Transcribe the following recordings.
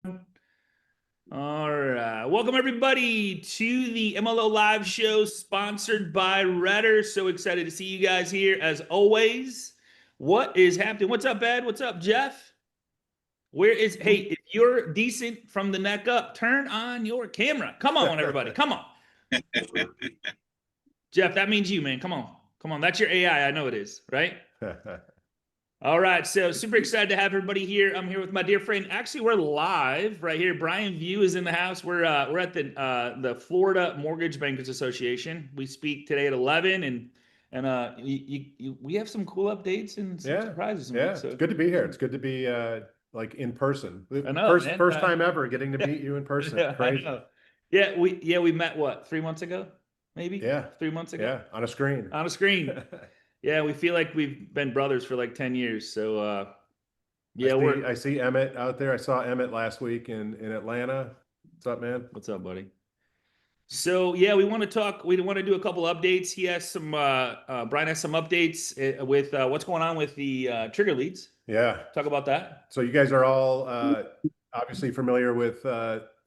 All right. Welcome, everybody, to the MLO Live Show sponsored by Redder. So excited to see you guys here as always. What is happening? What's up, Ed? What's up, Jeff? Hey, if you're decent from the neck up, turn on your camera. Come on, everybody. Come on. Jeff, that means you, man. Come on. Come on. That's your AI. I know it is, right? All right, so super excited to have everybody here. I'm here with my dear friend. Actually, we're live right here. Brian Vieaux is in the house. We're at the Florida Mortgage Bankers Association. We speak today at 11, and we have some cool updates and some surprises. Yeah, it's good to be here. It's good to be like in person. I know, First man. first time ever getting to meet you in person. Yeah, Crazy. I know. Yeah, we met what, 3 months ago, maybe? Yeah, 3 months ago. yeah, on a screen. On a screen. Yeah, we feel like we've been brothers for like 10 years. So yeah, I see Emmett out there. I saw Emmett last week in Atlanta. What's up, man? What's up, buddy? So yeah, we want to talk. We want to do a couple updates. He has some. Brian has some updates with what's going on with the trigger leads. Yeah. Talk about that. So you guys are all obviously familiar with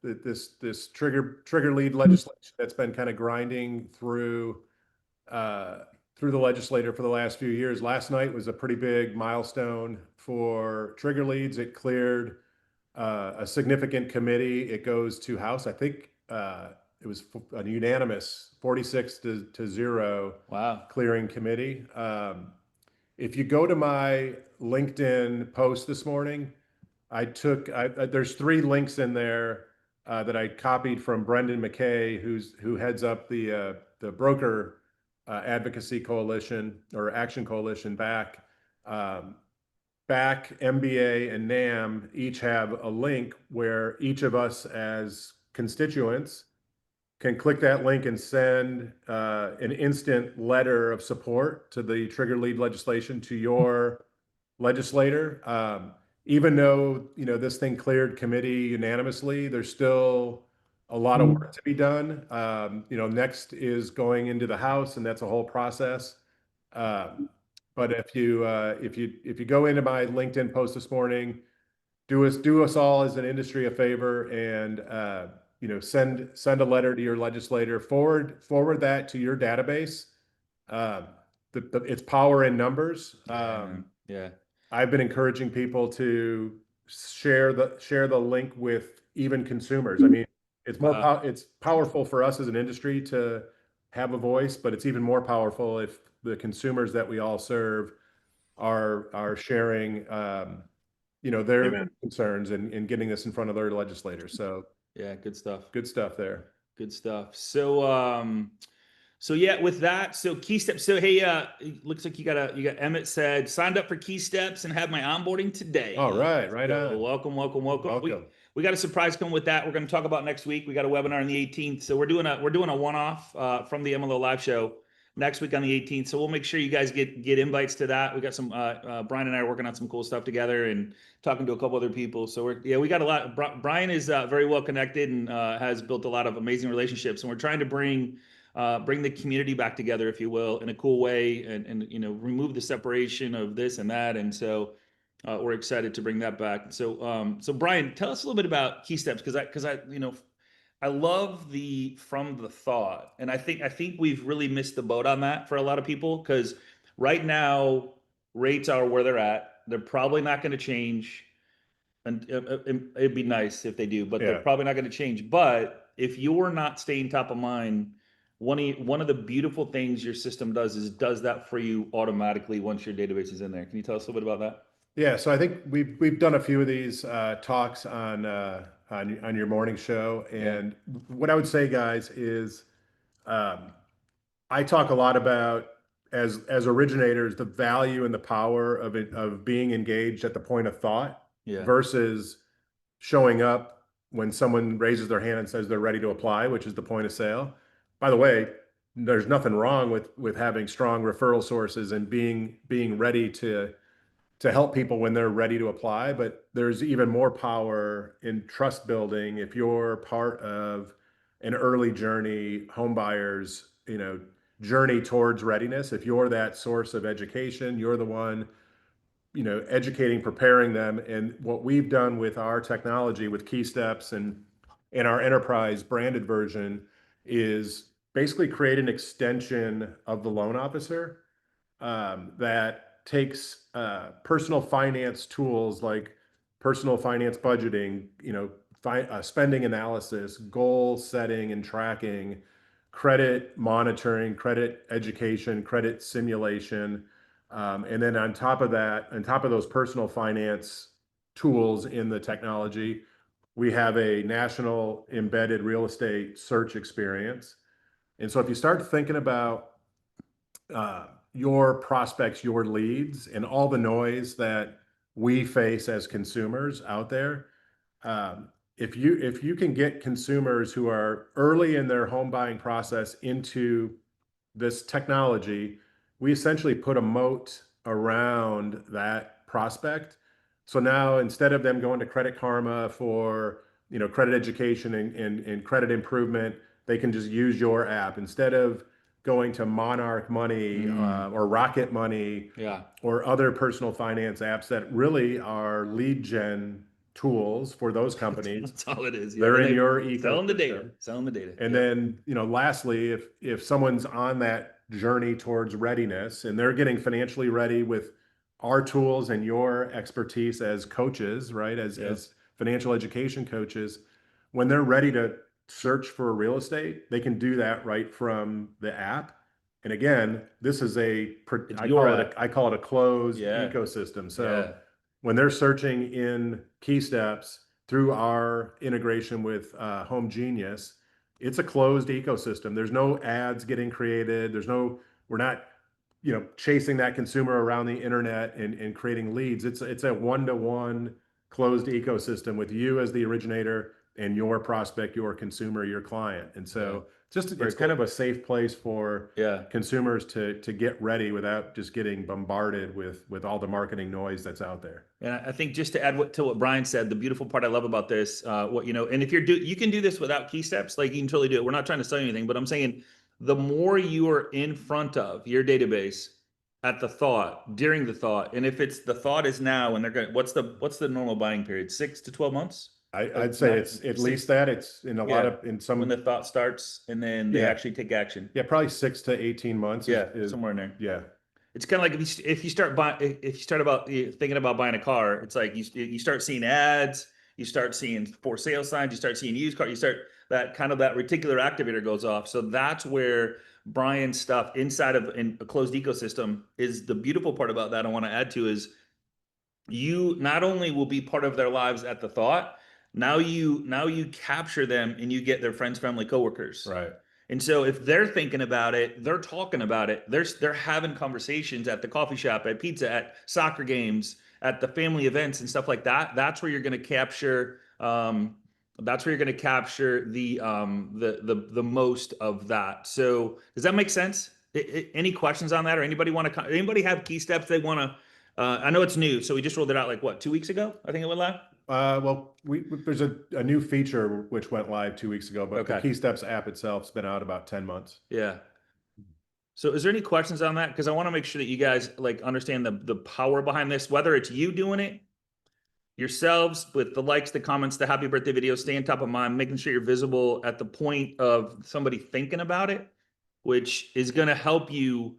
this trigger lead legislation that's been kind of grinding through the legislature for the last few years. Last night was a pretty big milestone for trigger leads. It cleared a significant committee. It goes to House. I think it was a unanimous 46 to 0. Wow. Clearing committee. If you go to my LinkedIn post this morning, there's 3 links in there that I copied from Brendan McKay, who heads up the broker advocacy coalition or action coalition. Back, MBA, and NAM each have a link where each of us as constituents can click that link and send an instant letter of support to the trigger lead legislation to your legislator. Even though this thing cleared committee unanimously, there's still a lot of work to be done. Next is going into the House, and that's a whole process. But if you go into my LinkedIn post this morning, do us all as an industry a favor and send a letter to your legislator, forward that to your database. It's power in numbers. Yeah. I've been encouraging people to share the link with even consumers. I mean, it's powerful for us as an industry to have a voice, but it's even more powerful if the consumers that we all serve are sharing their concerns and getting this in front of their legislators. So yeah, good stuff. Good stuff there. Good stuff. So yeah, with that, so key steps. So hey, it looks like you got Emmett said signed up for key steps and have my onboarding today. All right, right on. Welcome. We got a surprise coming with that. We're going to talk about next week. We got a webinar on the 18th. So we're doing a one-off from the MLO live show next week on the 18th. So we'll make sure you guys get invites to that. We got some Brian and I are working on some cool stuff together and talking to a couple other people. So we got a lot. Brian is very well connected and has built a lot of amazing relationships. And we're trying to bring the community back together, if you will, in a cool way, and remove the separation of this and that. And so we're excited to bring that back. So Brian, tell us a little bit about key steps, because I love the from the thought, and I think we've really missed the boat on that for a lot of people, because right now rates are where they're at. They're probably not going to change, and it'd be nice if they do, but they're probably not going to change. But if you're not staying top of mind, one of the beautiful things your system does that for you automatically once your database is in there. Can you tell us a little bit about that? Yeah, so I think we've done a few of these talks on your morning show, and what I would say, guys, is I talk a lot about as originators the value and the power of being engaged at the point of thought versus showing up when someone raises their hand and says they're ready to apply, which is the point of sale. By the way, there's nothing wrong with having strong referral sources and being ready to help people when they're ready to apply, but there's even more power in trust building if you're part of an early journey home buyers journey towards readiness. If you're that source of education, you're the one educating, preparing them. And what we've done with our technology, with Key Steps and our enterprise branded version, is basically create an extension of the loan officer that takes personal finance tools like personal finance budgeting, spending analysis, goal setting and tracking, credit monitoring, credit education, credit simulation. And then on top of that, on top of those personal finance tools in the technology, we have a national embedded real estate search experience. And so if you start thinking about your prospects, your leads, and all the noise that we face as consumers out there, if you can get consumers who are early in their home buying process into this technology, we essentially put a moat around that prospect. So now instead of them going to Credit Karma for credit education and credit improvement, they can just use your app instead of going to Monarch Money or Rocket Money or other personal finance apps that really are lead gen tools for those companies. That's all it is. They're in your ecosystem. Selling the data. And then, lastly, if someone's on that journey towards readiness and they're getting financially ready with our tools and your expertise as coaches, right? As financial education coaches, when they're ready to search for real estate, they can do that right from the app. And again, this is I call it a closed ecosystem. So when they're searching in Key Steps through our integration with Home Genius, it's a closed ecosystem. There's no ads getting created. We're not, chasing that consumer around the internet and creating leads. It's a one-to-one closed ecosystem with you as the originator and your prospect, your consumer, your client. And so it's kind of a safe place for consumers to get ready without just getting bombarded with all the marketing noise that's out there. And I think just to add to what Brian said, the beautiful part I love about this, and if you can do this without Key Steps, like you can totally do it. We're not trying to sell you anything, but I'm saying the more you are in front of your database at the thought, during the thought, and if it's the thought is now and they're going, what's the normal buying period? 6 to 12 months? I'd say it's at least that. It's in some when the thought starts and then they actually take action. Yeah, probably 6 to 18 months. Somewhere in there. Yeah, it's kind of like if you start thinking about buying a car, it's like you start seeing ads, you start seeing for sale signs, you start seeing used cars, you start that reticular activator goes off. So that's where Brian's stuff inside of a closed ecosystem is the beautiful part about that. I want to add to is you not only will be part of their lives at the thought. Now you capture them and you get their friends, family, coworkers. Right. And so if they're thinking about it, they're talking about it, they're having conversations at the coffee shop, at pizza, at soccer games, at the family events and stuff like that. That's where you're going to capture the most of that. So does that make sense? Any questions on that, or anybody have Key Steps they want to? I know it's new, so we just rolled it out like 2 weeks ago. I think it went live. Well, there's a new feature which went live 2 weeks ago, but the Key Steps app itself's been out about 10 months. Yeah. So is there any questions on that? Because I want to make sure that you guys understand the power behind this, whether it's you doing it yourselves with the likes, the comments, the happy birthday videos, staying top of mind, making sure you're visible at the point of somebody thinking about it, which is going to help you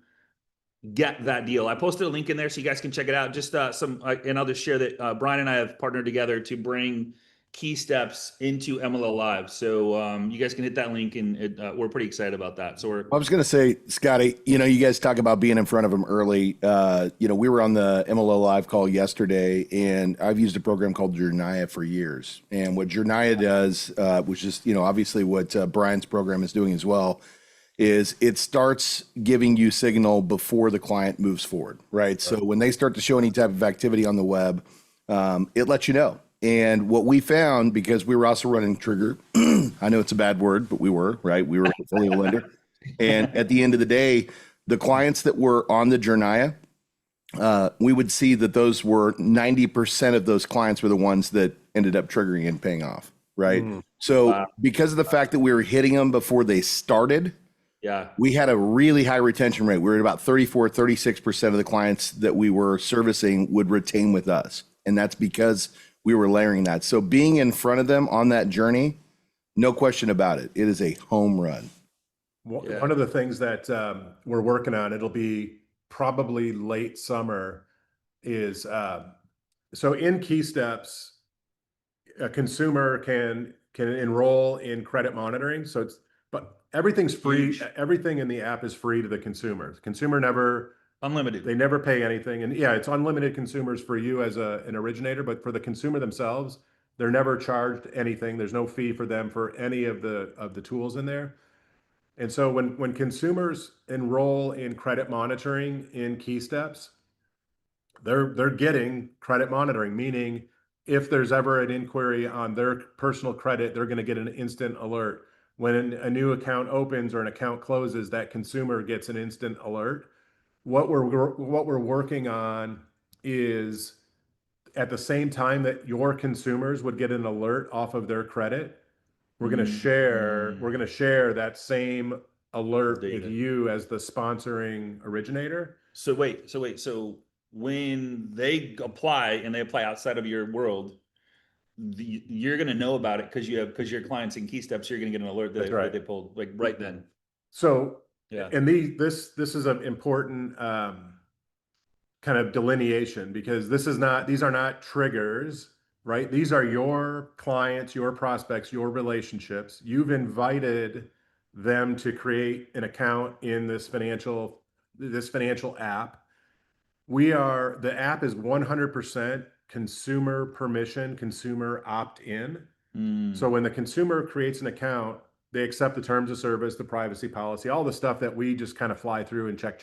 get that deal. I posted a link in there so you guys can check it out. Just and I'll just share that Brian and I have partnered together to bring Key Steps into MLO Live. So you guys can hit that link, and we're pretty excited about that. So I was going to say, Scotty, you guys talk about being in front of them early. We were on the MLO Live call yesterday, and I've used a program called Journaya for years. And what Journaya does, which is, obviously what Brian's program is doing as well, is it starts giving you signal before the client moves forward, right? So when they start to show any type of activity on the web, it lets you know. And what we found, because we were also running Trigger, I know it's a bad word, but we were, right? We were a portfolio lender. And at the end of the day, the clients that were on the Journaya, we would see that those were 90% of those clients were the ones that ended up triggering and paying off, right? So because of the fact that we were hitting them before they started, Yeah. We had a really high retention rate. We were at about 34, 36% of the clients that we were servicing would retain with us. And that's because we were layering that. So being in front of them on that journey, no question about it. It is a home run. Yeah. One of the things that we're working on, it'll be probably late summer, is so in Key Steps, a consumer can enroll in credit monitoring. So but everything's free. Huge. Everything in the app is free to the consumer. The consumer never unlimited. They never pay anything. And yeah, it's unlimited consumers for you as an originator, but for the consumer themselves, they're never charged anything. There's no fee for them for any of the tools in there. And so when consumers enroll in credit monitoring in Key Steps, they're getting credit monitoring, meaning if there's ever an inquiry on their personal credit, they're going to get an instant alert. When a new account opens or an account closes, that consumer gets an instant alert. What we're working on is, at the same time that your consumers would get an alert off of their credit, we're going to share that same alert with you as the sponsoring originator. So when they apply and they apply outside of your world, you're going to know about it because your clients in Key Steps, you're going to get an alert that they pulled like right then. So yeah, and this is an important kind of delineation, because these are not triggers, right? These are your clients, your prospects, your relationships. You've invited them to create an account in this financial app. The app is 100% consumer permission, consumer opt-in. So when the consumer creates an account, they accept the terms of service, the privacy policy, all the stuff that we just kind of fly through and check.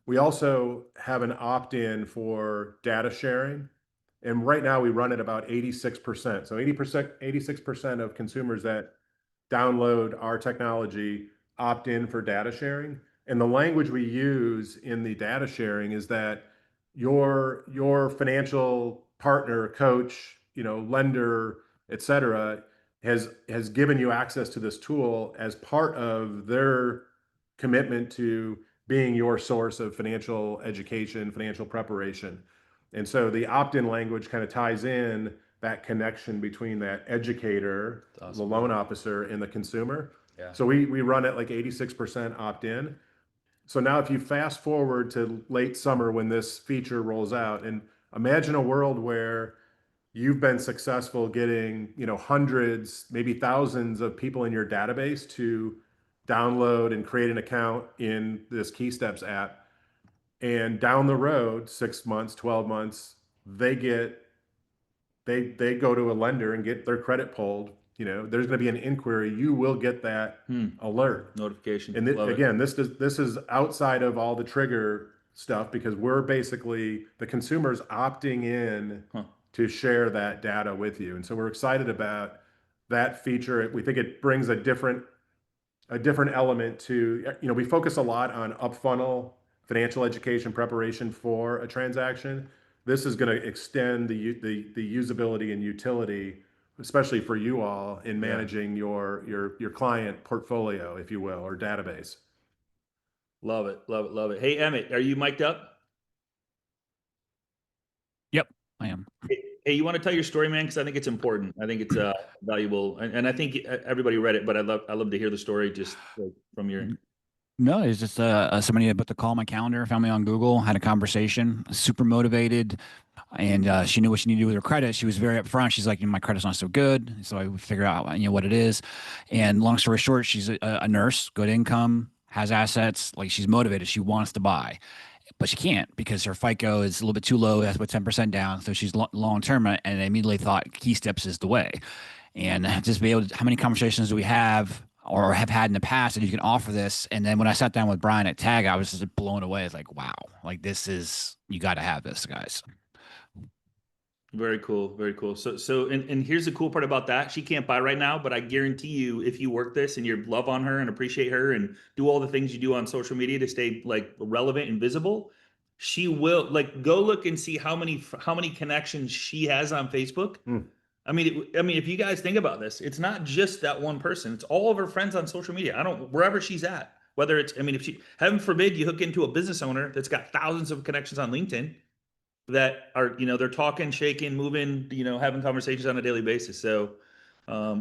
We also have an opt-in for data sharing. And right now we run at about 86%. So 86% of consumers that download our technology opt in for data sharing. And the language we use in the data sharing is that your financial partner, coach, lender, et cetera, has given you access to this tool as part of their commitment to being your source of financial education, financial preparation. And so the opt-in language kind of ties in that connection between that educator, the loan officer, and the consumer. Yeah. So we run at like 86% opt-in. So now if you fast forward to late summer when this feature rolls out, and imagine a world where you've been successful getting, hundreds, maybe thousands of people in your database to download and create an account in this Key Steps app. And down the road, 6 months, 12 months, they go to a lender and get their credit pulled. There's going to be an inquiry. You will get that alert notification. And again, this is outside of all the trigger stuff, because we're basically the consumers opting in to share that data with you. And so we're excited about that feature. We think it brings a different element to, we focus a lot on up-funnel financial education preparation for a transaction. This is going to extend the usability and utility, especially for you all in managing your client portfolio, if you will, or database. Love it. Hey, Emmett, are you mic'd up? Yep, I am. Hey, you want to tell your story, man? Because I think it's important. I think it's valuable, and I think everybody read it, but I love to hear the story just from your. No, it's just somebody that put the call on my calendar, found me on Google, had a conversation, super motivated, and she knew what she needed to do with her credit. She was very upfront. She's like, my credit's not so good, so I would figure out what it is. And long story short, she's a nurse, good income, has assets, like she's motivated. She wants to buy. But she can't because her FICO is a little bit too low. That's what 10% down. So she's long term, and I immediately thought Key Steps is the way. And just be able to, how many conversations do we have or have had in the past that you can offer this? And then when I sat down with Brian at Tag, I was just blown away. It's like, wow, like you got to have this, guys. Very cool. So and here's the cool part about that. She can't buy right now, but I guarantee you, if you work this and you love on her and appreciate her and do all the things you do on social media to stay like relevant and visible, she will go look and see how many connections she has on Facebook. I mean, if you guys think about this, it's not just that one person. It's all of her friends on social media. I don't, wherever she's at, whether it's, I mean, if she, heaven forbid, you hook into a business owner that's got thousands of connections on LinkedIn that are, they're talking, shaking, moving, having conversations on a daily basis. So,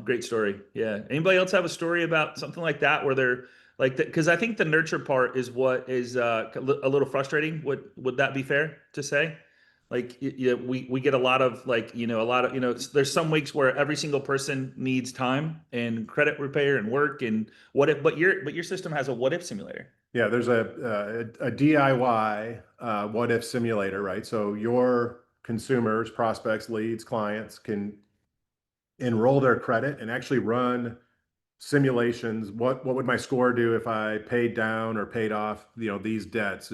great story. Yeah. Anybody else have a story about something like that where they're like that? Because I think the nurture part is what is a little frustrating. Would that be fair to say? Like, we get a lot of like, a lot of, there's some weeks where every single person needs time and credit repair and work and what if, but your system has a what if simulator. Yeah, there's a DIY what if simulator, right? So your consumers, prospects, leads, clients can enroll their credit and actually run simulations. What would my score do if I paid down or paid off, these debts?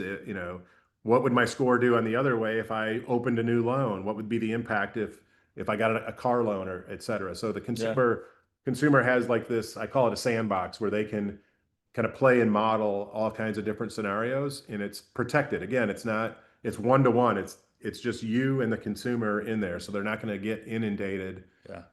What would my score do on the other way if I opened a new loan? What would be the impact if I got a car loan or et cetera? So the consumer has like this, I call it a sandbox where they can kind of play and model all kinds of different scenarios, and it's protected. Again, it's one-to-one. It's just you and the consumer in there. So they're not going to get inundated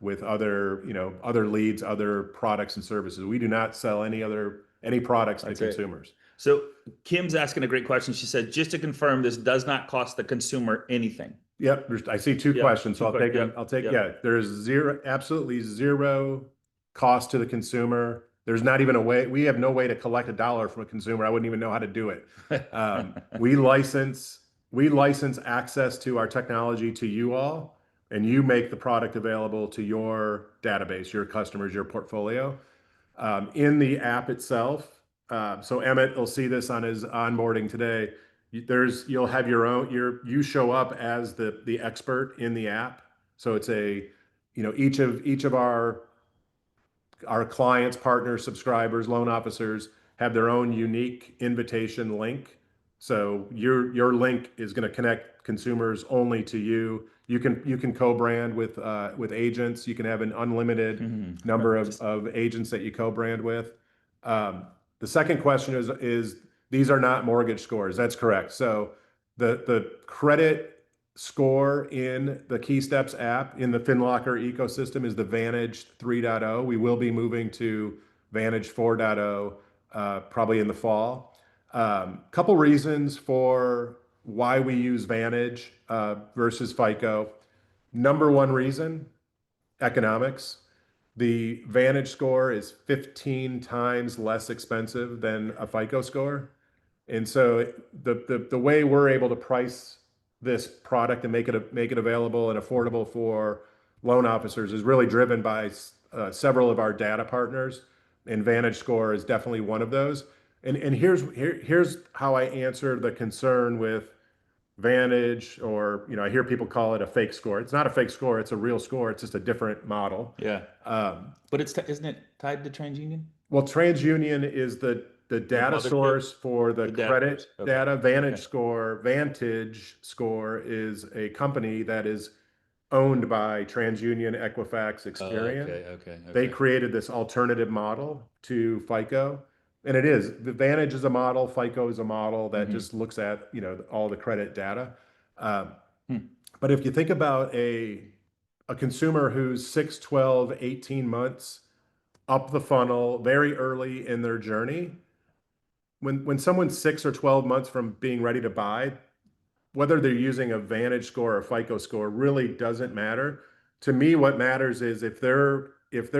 with other leads, other products and services. We do not sell any products to consumers. So Kim's asking a great question. She said, just to confirm, this does not cost the consumer anything. Yep. I see two questions. So I'll take. There's absolutely zero cost to the consumer. There's not even a way. We have no way to collect a dollar from a consumer. I wouldn't even know how to do it. We license access to our technology to you all, and you make the product available to your database, your customers, your portfolio. In the app itself, so Emmett will see this on his onboarding today. You'll have your own. You show up as the expert in the app. So it's each of our clients, partners, subscribers, loan officers have their own unique invitation link. So your link is going to connect consumers only to you. You can co-brand with agents. You can have an unlimited number of agents that you co-brand with. The second question is these are not mortgage scores. That's correct. So the credit score in the KeySteps app in the FinLocker ecosystem is the Vantage 3.0. We will be moving to Vantage 4.0 probably in the fall. Couple reasons for why we use Vantage versus FICO. Number one reason, economics. The Vantage score is 15 times less expensive than a FICO score. And so the way we're able to price this product and make it available and affordable for loan officers is really driven by several of our data partners, and Vantage Score is definitely one of those. And here's how I answer the concern with Vantage, or I hear people call it a fake score. It's not a fake score; it's a real score. It's just a different model. Yeah. But isn't it tied to TransUnion? Well, TransUnion is the data source for the credit data. Vantage Score is a company that is owned by TransUnion, Equifax, Experian. Okay. They created this alternative model to FICO, and the Vantage is a model, FICO is a model that just looks at all the credit data. But if you think about a consumer who's 6, 12, 18 months up the funnel, very early in their journey, when someone's 6 or 12 months from being ready to buy, whether they're using a Vantage score or FICO score really doesn't matter. To me, what matters is if their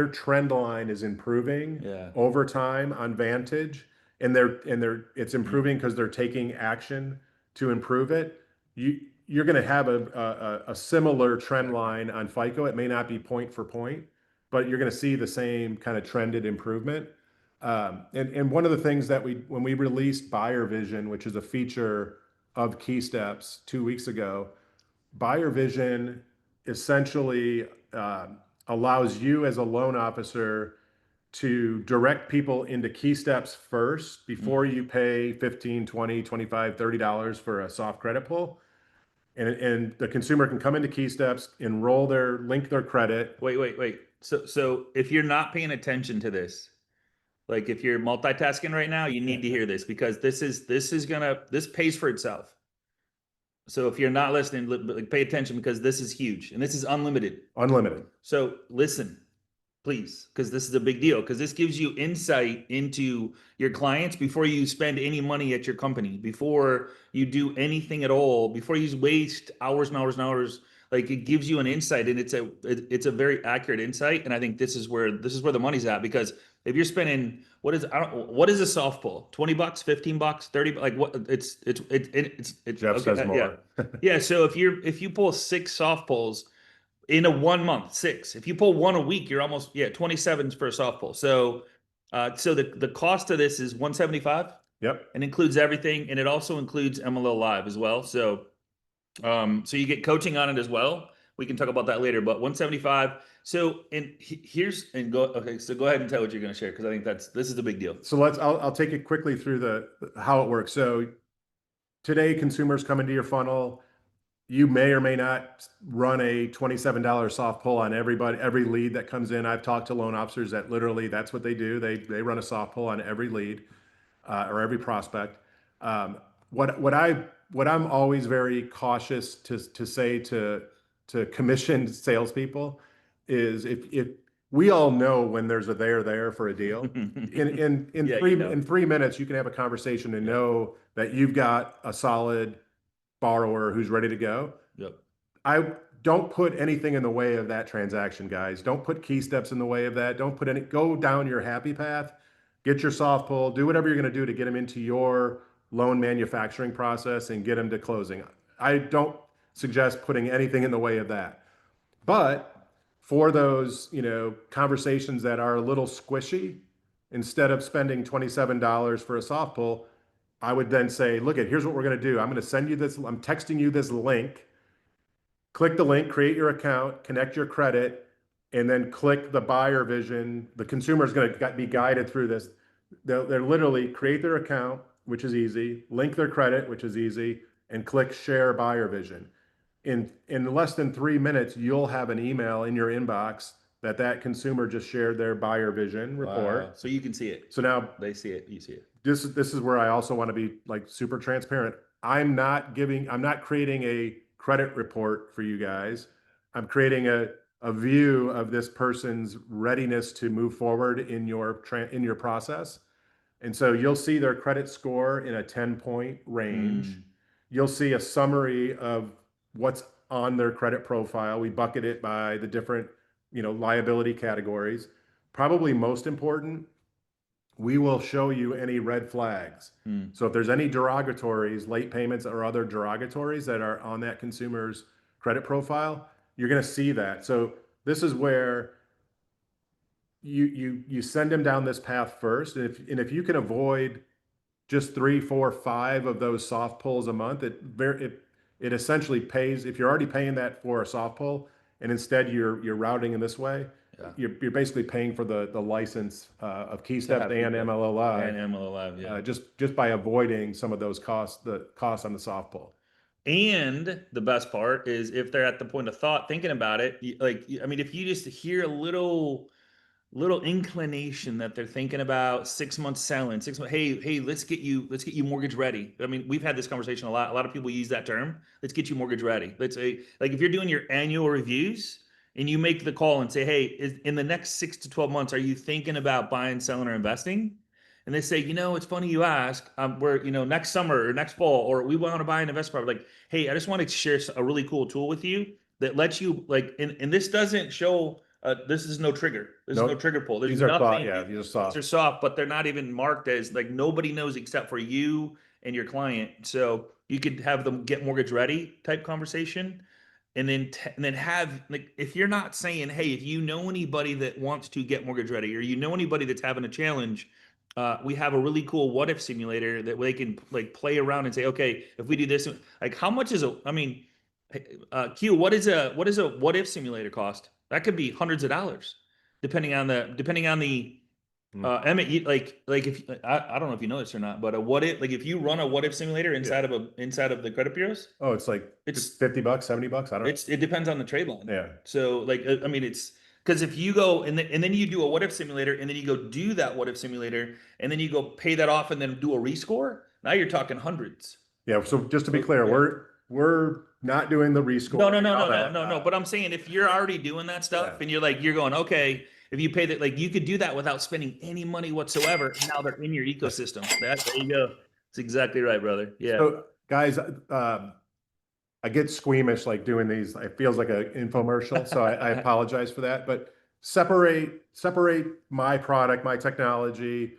trend line is improving over time on Vantage, and it's improving because they're taking action to improve it, you're going to have a similar trend line on FICO. It may not be point for point, but you're going to see the same kind of trended improvement. And one of the things that when we released Buyer Vision, which is a feature of KeySteps 2 weeks ago, Buyer Vision essentially allows you as a loan officer to direct people into KeySteps first before you pay $15, $20, $25, $30 for a soft credit pull. And the consumer can come into KeySteps, link their credit. Wait. So if you're not paying attention to this, like if you're multitasking right now, you need to hear this, because this pays for itself. So if you're not listening, like, pay attention, because this is huge and this is unlimited. Unlimited. So listen, please, because this is a big deal, because this gives you insight into your clients before you spend any money at your company, before you do anything at all, before you waste hours and hours and hours. Like, it gives you an insight, and it's a very accurate insight. And I think this is where the money's at, because if you're spending, what is a soft pull? $20, $15, 30, like what? It's Jeff okay, says more. yeah. So if you pull 6 soft pulls in a 1 month, 6. If you pull 1 a week, you're almost 27 for a soft pull. So the cost of this is 175. Yep. And includes everything, and it also includes MLO Live as well. So so you get coaching on it as well. We can talk about that later, but 175. So, and so go ahead and tell what you're going to share, because I think this is a big deal. So I'll take it quickly through how it works. So today, consumers come into your funnel. You may or may not run a $27 soft pull on every lead that comes in. I've talked to loan officers that literally that's what they do. They run a soft pull on every lead or every prospect. What I'm always very cautious to say to commissioned salespeople is if we all know when there's a there for a deal. In Yeah, in 3 minutes, you can have a conversation and know that you've got a solid borrower who's ready to go. Yep. I don't put anything in the way of that transaction, guys. Don't put key steps in the way of that. Go down your happy path, get your soft pull, do whatever you're going to do to get them into your loan manufacturing process and get them to closing. I don't suggest putting anything in the way of that. But for those, conversations that are a little squishy, instead of spending $27 for a soft pull, I would then say, here's what we're going to do. I'm going to send you this. I'm texting you this link. Click the link, create your account, connect your credit, and then click the buyer vision. The consumer is going to be guided through this. They're literally create their account, which is easy, link their credit, which is easy, and click share buyer vision. In less than 3 minutes, you'll have an email in your inbox that consumer just shared their buyer vision report. Wow. So you can see it. So now they see it, you see it. This is where I also want to be like super transparent. I'm not creating a credit report for you guys. I'm creating a view of this person's readiness to move forward in your process. And so you'll see their credit score in a 10-point range. You'll see a summary of what's on their credit profile. We bucket it by the different, liability categories. Probably most important, we will show you any red flags. So if there's any derogatories, late payments or other derogatories that are on that consumer's credit profile, you're going to see that. So this is where you send them down this path first. And if you can avoid just 3, 4, 5 of those soft pulls a month, it essentially pays. If you're already paying that for a soft pull and instead you're routing in this way, you're basically paying for the license of key steps and MLO Live. And MLO Live, yeah. Just by avoiding some of those costs, the costs on the soft pull. And the best part is, if they're at the point of thought thinking about it, if you just hear a little inclination that they're thinking about 6 months selling, 6 months, hey, let's get you mortgage ready. We've had this conversation a lot. A lot of people use that term. Let's get you mortgage ready. Let's say, like, if you're doing your annual reviews and you make the call and say, hey, in the next 6 to 12 months, are you thinking about buying, selling, or investing? And they say, it's funny you ask. We're, next summer or next fall, or we want to buy an investment property. Like, hey, I just want to share a really cool tool with you that lets you, like, and this doesn't show. This is no trigger. There's no trigger pull. There's these are nothing. these are soft. They're soft, but they're not even marked as, like, nobody knows except for you and your client. So you could have them get mortgage ready type conversation. And then have, like, if you're not saying, hey, if you know anybody that wants to get mortgage ready, or you know anybody that's having a challenge, we have a really cool what if simulator that they can, like, play around and say, okay, if we do this, like, how much is Q, what is a what if simulator cost? That could be hundreds of dollars, depending on the like if I don't know if you know this or not, but if you run a what if simulator inside of the credit bureaus, it's $50, $70. I don't know. It depends on the trade line. Yeah. So, like, it's because if you go and then you do a what if simulator, and then you go do that what if simulator, and then you go pay that off and then do a rescore, now you're talking hundreds. Yeah. So just to be clear, we're not doing the rescore. No. But I'm saying if you're already doing that stuff and you're going, okay, if you pay that, like you could do that without spending any money whatsoever. And now they're in your ecosystem. There you go. That's exactly right, brother. Yeah. So guys, I get squeamish like doing these. It feels like an infomercial, so I apologize for that. But separate my product, my technology,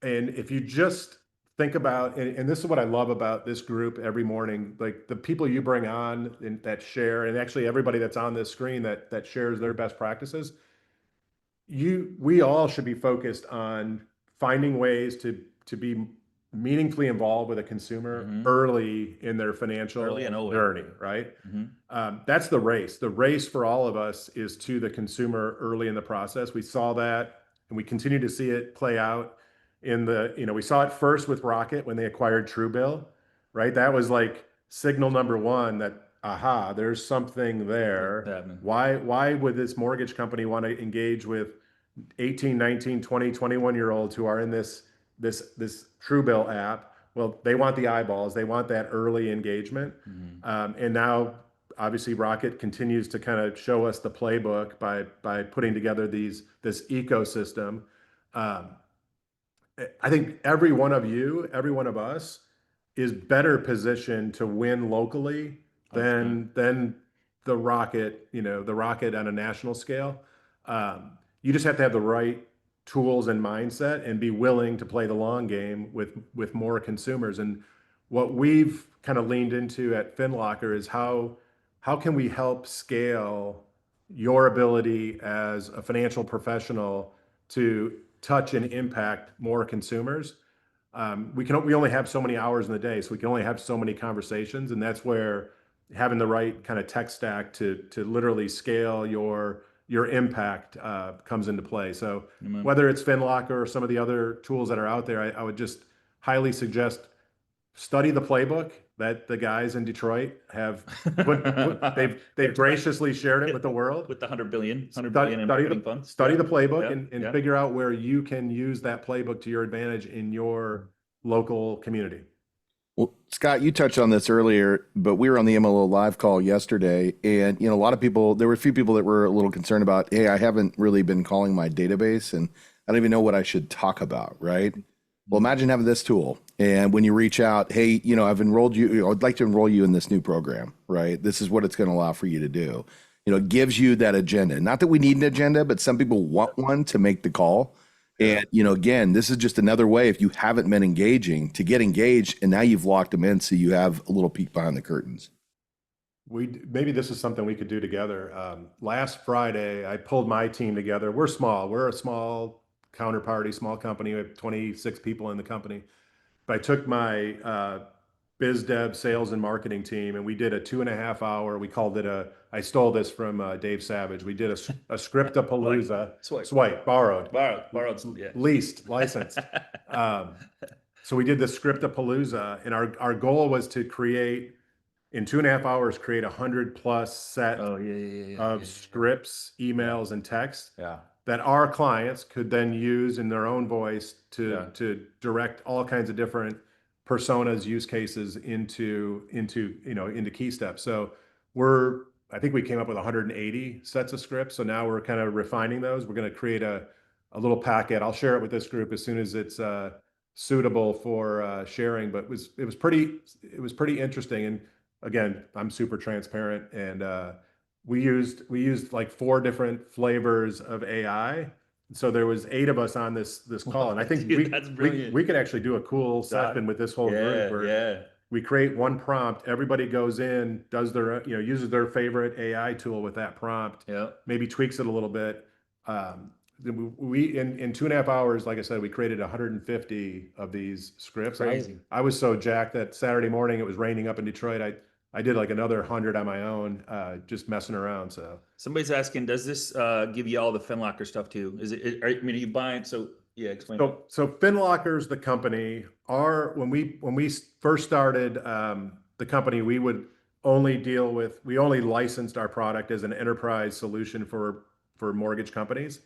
and if you just think about, and this is what I love about this group every morning, like the people you bring on and that share, and actually everybody that's on this screen that shares their best practices. We all should be focused on finding ways to be meaningfully involved with a consumer early in their financial journey, right? That's the race. The race for all of us is to the consumer early in the process. We saw that, and we continue to see it play out in we saw it first with Rocket when they acquired Truebill, right? That was like signal number one that, aha, there's something there. Why would this mortgage company want to engage with 18, 19, 20, 21-year-olds who are in this Truebill app? Well, they want the eyeballs. They want that early engagement. And now, obviously, Rocket continues to kind of show us the playbook by putting together this ecosystem. I think every one of us is better positioned to win locally than the Rocket on a national scale. You just have to have the right tools and mindset and be willing to play the long game with more consumers. And what we've kind of leaned into at FinLocker is how can we help scale your ability as a financial professional to touch and impact more consumers. We only have so many hours in the day, so we can only have so many conversations, and that's where having the right kind of tech stack to literally scale your impact comes into play. So whether it's FinLocker or some of the other tools that are out there, I would just highly suggest study the playbook that the guys in Detroit have they've graciously shared it with the world. With the 100 billion in marketing funds. Study the playbook and figure out where you can use that playbook to your advantage in your local community. Well, Scott, you touched on this earlier, but we were on the MLO live call yesterday, and a lot of people, there were a few people that were a little concerned about, hey, I haven't really been calling my database, and I don't even know what I should talk about, right? Well, imagine having this tool, and when you reach out, hey, I've enrolled you, I'd like to enroll you in this new program, right? This is what it's going to allow for you to do. It gives you that agenda. Not that we need an agenda, but some people want one to make the call. And, again, this is just another way, if you haven't been engaging, to get engaged, and now you've locked them in, so you have a little peek behind the curtains. Maybe this is something we could do together. Last Friday, I pulled my team together. We're small. We're a small counterparty, small company. We have 26 people in the company. But I took my biz dev sales and marketing team, and we did a 2.5 hour, we called it I stole this from Dave Savage. We did a scriptapalooza. Swipe, borrowed, Yeah. leased, licensed. So we did the scriptapalooza, and our goal was to create, in 2.5 hours, create 100+ set of scripts, emails, and texts that our clients could then use in their own voice to direct all kinds of different personas, use cases into key steps. So I think we came up with 180 sets of scripts. So now we're kind of refining those. We're going to create a little packet. I'll share it with this group as soon as it's suitable for sharing. But it was pretty interesting. And again, I'm super transparent, and we used like 4 different flavors of AI. So there was 8 of us on this call, and I think we could actually do a cool session with this whole group where we create one prompt. Everybody goes in, does their uses their favorite AI tool with that prompt. Maybe tweaks it a little bit. We in 2.5 hours, like I said, we created 150 of these scripts. Crazy. I was so jacked that Saturday morning it was raining up in Detroit. I did like another 100 on my own, just messing around. So Somebody's asking, does this give you all the FinLocker stuff too? Are you buying? So yeah, explain. So FinLocker's the company. When we first started the company, we only licensed our product as an enterprise solution for mortgage companies.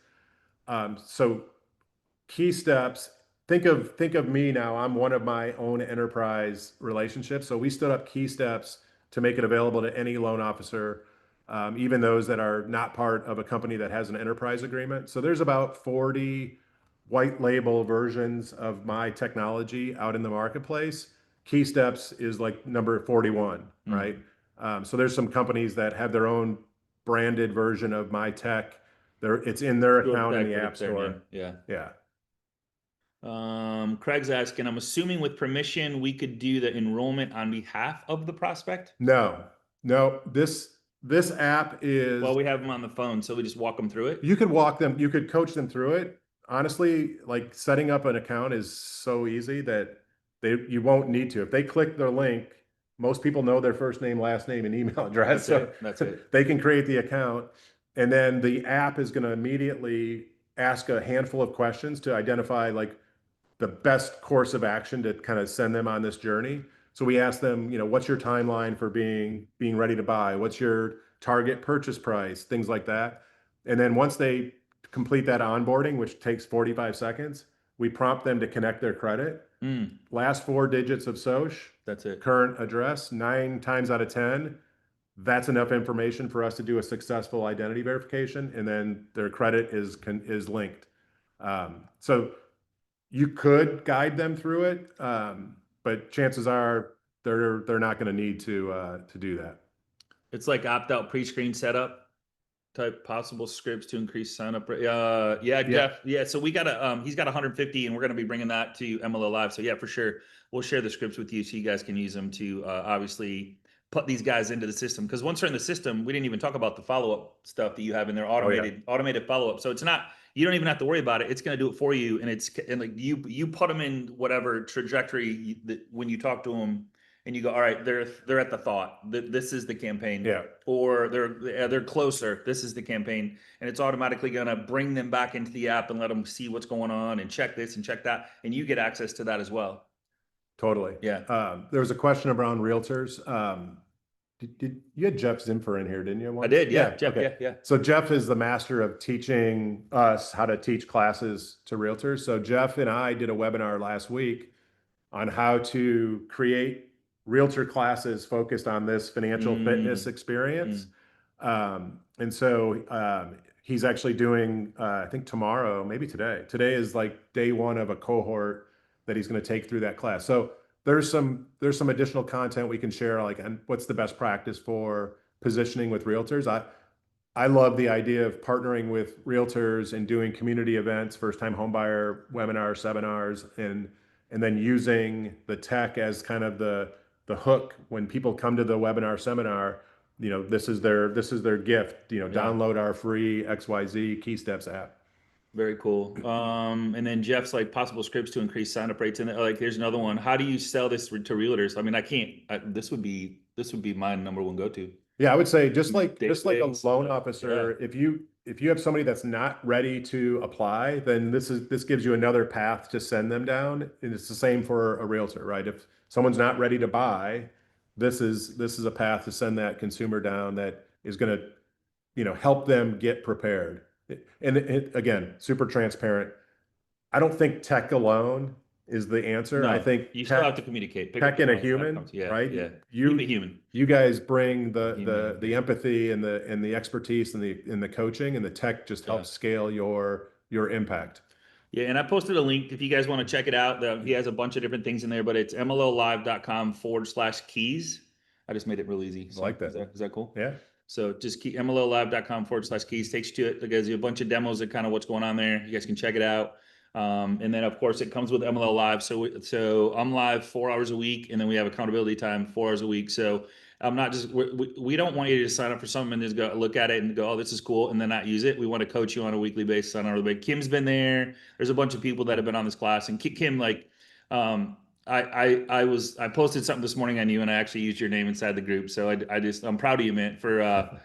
So key steps. Think of me now. I'm one of my own enterprise relationships. So we stood up key steps to make it available to any loan officer, even those that are not part of a company that has an enterprise agreement. So there's about 40 white label versions of my technology out in the marketplace. KeySteps is like number 41, right? So there's some companies that have their own branded version of my tech. It's in their account in the App Store. Yeah. Yeah. Craig's asking, I'm assuming with permission, we could do the enrollment on behalf of the prospect? No. This app is, Well, we have them on the phone, so we just walk them through it. you could coach them through it. Honestly, like setting up an account is so easy that you won't need to. If they click their link, most people know their first name, last name, and email address. That's it. They can create the account, and then the app is going to immediately ask a handful of questions to identify like the best course of action to kind of send them on this journey. So we ask them, what's your timeline for being ready to buy? What's your target purchase price? Things like that. And then once they complete that onboarding, which takes 45 seconds, we prompt them to connect their credit. Last 4 digits of SOCH. That's it. Current address. 9 times out of 10, that's enough information for us to do a successful identity verification, and then their credit is linked. So you could guide them through it, but chances are they're not going to need to do that. It's like opt-out pre-screen setup type possible scripts to increase sign up. Yeah, Jeff. Yeah, so we got he's got 150, and we're going to be bringing that to MLO Live. So yeah, for sure, we'll share the scripts with you so you guys can use them to obviously put these guys into the system. Because once they're in the system, we didn't even talk about the follow-up stuff that you have in there, automated follow-up. So it's not, you don't even have to worry about it. It's going to do it for you, and like you put them in whatever trajectory when you talk to them. And you go, all right, they're at the thought. This is the campaign. Yeah. Or they're closer. This is the campaign, and it's automatically gonna bring them back into the app and let them see what's going on and check this and check that, and you get access to that as well. Totally. Yeah. There was a question around realtors. Did you had Jeff Zimfer in here, didn't you? I did. Yeah. Jeff. Okay. Yeah. So Jeff is the master of teaching us how to teach classes to realtors. So Jeff and I did a webinar last week on how to create realtor classes focused on this financial fitness experience. And so he's actually doing, I think tomorrow, maybe today. Today is like day 1 of a cohort that he's going to take through that class. So there's some additional content we can share, like, and what's the best practice for positioning with realtors. I love the idea of partnering with realtors and doing community events, first-time homebuyer webinars, seminars, and then using the tech as kind of the hook when people come to the webinar seminar. This is their gift. Download our free XYZ KeySteps app. Very cool. And then Jeff's like possible scripts to increase sign up rates, and like there's another one. How do you sell this to realtors? I mean, I can't. This would be my number one go to. Yeah, I would say just like a loan officer, yeah. if you have somebody that's not ready to apply, then this gives you another path to send them down. And it's the same for a realtor, right? If someone's not ready to buy, this is a path to send that consumer down that is going to, help them get prepared. And again, super transparent. I don't think tech alone is the answer. No, I think you still have to communicate. Tech and a human, right? Yeah. Keep it human. You guys bring the empathy and the expertise and the coaching, and the tech just helps scale your impact. Yeah, and I posted a link if you guys want to check it out. He has a bunch of different things in there, but it's mlolive.com/keys. I just made it real easy. So I like that. Is that cool? Yeah. So just keep mlolive.com/keys, takes you to it. It gives you a bunch of demos of kind of what's going on there. You guys can check it out. And then of course it comes with MLO Live. So I'm live 4 hours a week, and then we have accountability time 4 hours a week. So I'm not just, we don't want you to sign up for something and just go look at it and go, oh, this is cool, and then not use it. We want to coach you on a weekly basis on our way. Kim's been there. There's a bunch of people that have been on this class, and Kim, like, I posted something this morning on you, and I actually used your name inside the group. So I'm proud of you, man, for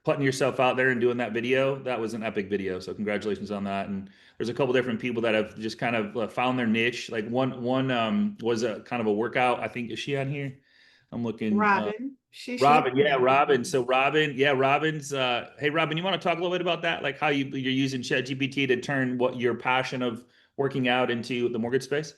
putting yourself out there and doing that video. That was an epic video. So congratulations on that. And there's a couple different people that have just kind of found their niche. Like one was a kind of a workout. I think, is she on here? I'm looking. Robin. Robin. Yeah. Robin. So Robin's, hey, Robin, you want to talk a little bit about that? Like how you're using ChatGPT to turn what your passion of working out into the mortgage space?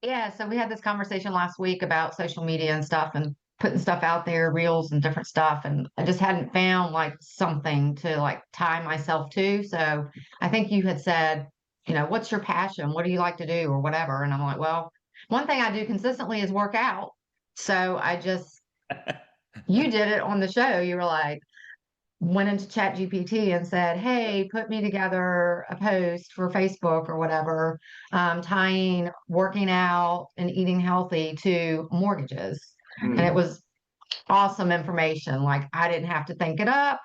Yeah, so we had this conversation last week about social media and stuff, and putting stuff out there, reels and different stuff. And I just hadn't found like something to like tie myself to. So I think you had said, you know, what's your passion? What do you like to do or whatever? And I'm like, well, one thing I do consistently is work out. So I just, you did it on the show. You were like, went into Chat GPT and said, hey, put me together a post for Facebook or whatever, tying working out and eating healthy to mortgages. And it was awesome information. Like I didn't have to think it up.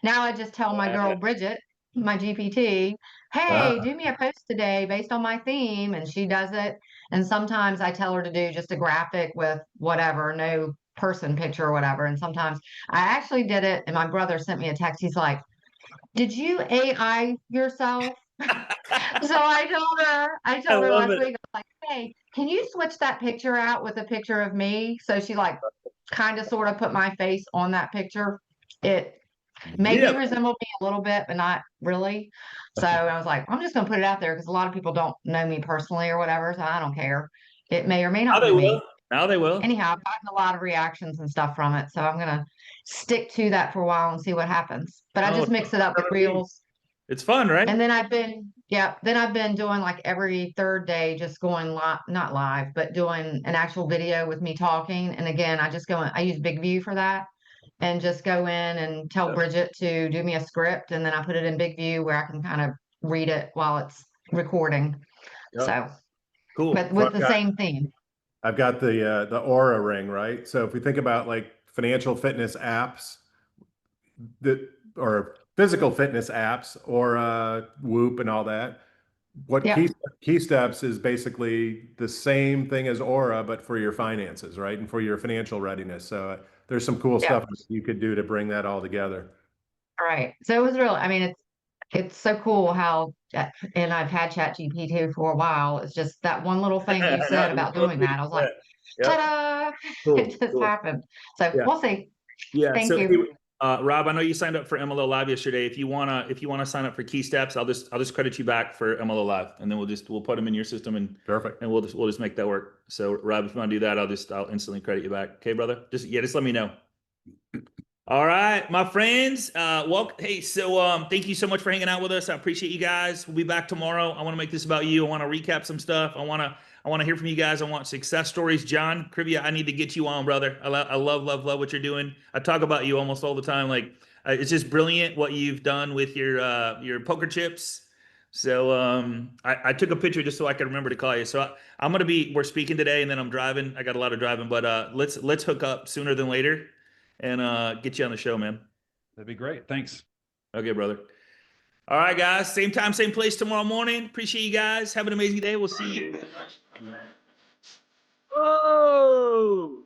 Now I just tell my girl Bridget, my GPT, hey, do me a post today based on my theme, and she does it. And sometimes I tell her to do just a graphic with whatever, no person picture or whatever. And sometimes I actually did it, and my brother sent me a text. He's like, did you AI yourself? So I told her love last it. week, I was like, hey, can you switch that picture out with a picture of me? So she like kind of sort of put my face on that picture. It maybe Yeah. resembled me a little bit, but not really. So I was like, I'm just gonna put it out there because a lot of people don't know me personally or whatever, so I don't care. It may or may Now not they be will. me. Now they will. Anyhow, I've gotten a lot of reactions and stuff from it, so I'm gonna stick to that for a while and see what happens. But I Oh, just mix it up with reels. it's fun, right? And then I've been doing like every third day, just going live, not live, but doing an actual video with me talking. And again, I use Big View for that and just go in and tell Bridget to do me a script. And then I put it in Big View where I can kind of read it while it's recording. Yep. So, Cool. but with the same theme. I've got the Aura ring, right? So if we think about like financial fitness apps that or physical fitness apps or Whoop and all that, what Yeah. key steps is basically the same thing as Aura, but for your finances, right? And for your financial readiness. So there's some cool Yeah. stuff you could do to bring that all together. All right. So it was really, I mean, it's so cool how, and I've had Chat GPT for a while. It's just that one little thing you said about doing that. I was like, ta-da! Cool. It just happened. So Yeah. we'll see. Yeah. Thank So, you. Rob, I know you signed up for MLO Live yesterday. If you wanna sign up for Key Steps, I'll just credit you back for MLO Live, and then we'll put them in your system and Perfect. and we'll just make that work. So, Rob, if you want to do that, I'll instantly credit you back. Okay, brother? Just let me know. All right, my friends. Hey, so thank you so much for hanging out with us. I appreciate you guys. We'll be back tomorrow. I want to make this about you. I want to recap some stuff. I want to hear from you guys. I want success stories. John Krivia, I need to get you on, brother. I love what you're doing. I talk about you almost all the time. Like it's just brilliant what you've done with your poker chips. So I took a picture just so I could remember to call you. So we're speaking today, and then I'm driving. I got a lot of driving, but let's hook up sooner than later and get you on the show, man. That'd be great. Thanks. Okay, brother. All right, guys. Same time, same place tomorrow morning. Appreciate you guys. Have an amazing day. We'll see you. Oh!